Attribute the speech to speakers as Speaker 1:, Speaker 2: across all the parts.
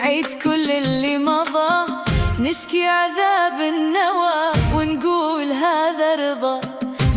Speaker 1: ونعيد كل اللي مضى، نشكي عذاب النوى ونقول هذا رضا.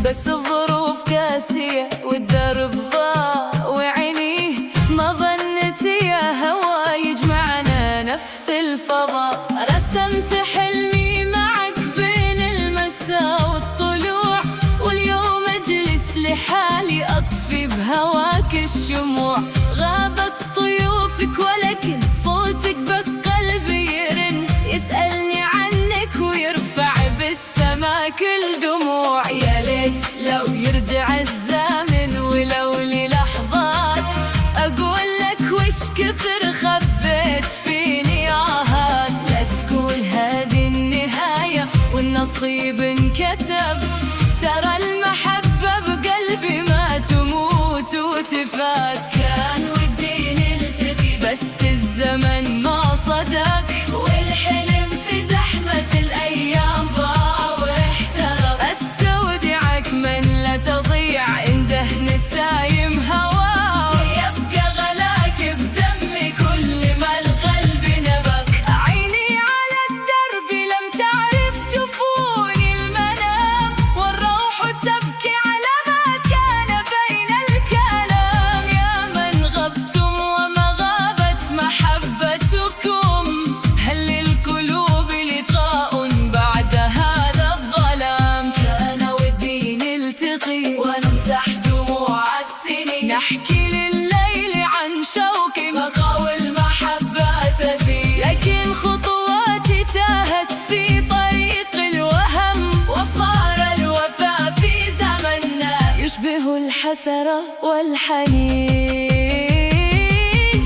Speaker 1: بس الظروف قاسية والدرب ضاع وعينيه ما ظنت يا هوا يجمعنا نفس الفضاء. رسمت حلمي معك بين المساء والطلوع، واليوم أجلس لحالي أطفي بهواك الشموع. غابت طيوفك ولكن صوتك بقلبي يرن، يسألني عنك ويرفع بالسما كل دموع. يا ليت لو يرجع الزمن ولو لي لحظات، أقول لك وش كثر خبيت فيني آهات. لا تقول هذه النهاية والنصيب انكتب، ترى المحبة بقلبي ما تموت وتفات. كان ودي نلتقي بس الزمن ما صدق، والحلم في زحمة الأيام ضاع واحترق. أستودعك من لا تضيع عنده نسايم هواه، يبقى غلاك بدمي كل ما القلب نبك. عيني على الدرب لم تعرف جفوني المنام، والروح تبكي على ما كان بين الكلام. يا من غبتم وما غابت محبتكم، هل للقلوب لقاء بعد هذا الظلام؟ كان ودي نلتقي ونمسح دموع السنين، نحكي لليل عن شوقي بقى والمحبة تزيد. لكن خطواتي تاهت في طريق الوهم، وصار الوفاء في زمننا يشبه الحسرة والحنين.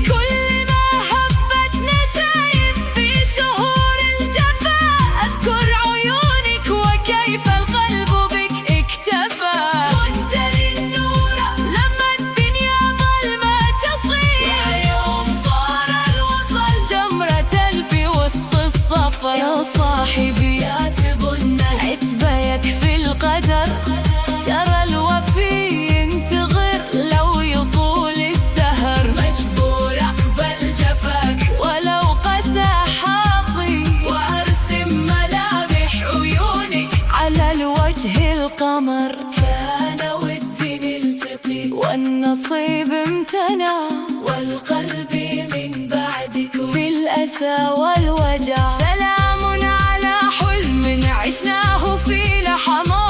Speaker 1: كل ما هبت نسايم في شهور الجفاء، أذكر عيونك وكيف القلب بك اكتفى. كنت للنور لما الدنيا ظلمة تصير، يا يوم صار الوصل جمرة في وسط الصفا. يا صاحبي يا تظن العتبة يكفي القدر، ترى الوفي ينتظر لو يطول السهر. مجبور أقبل جفاك ولو قسى حاطي، وأرسم ملامح عيونك على الوجه القمر. كان ودي نلتقي والنصيب امتنع، والقلب من بعدك في الأسى والوجع. سلام على حلم عشناه في لحظات،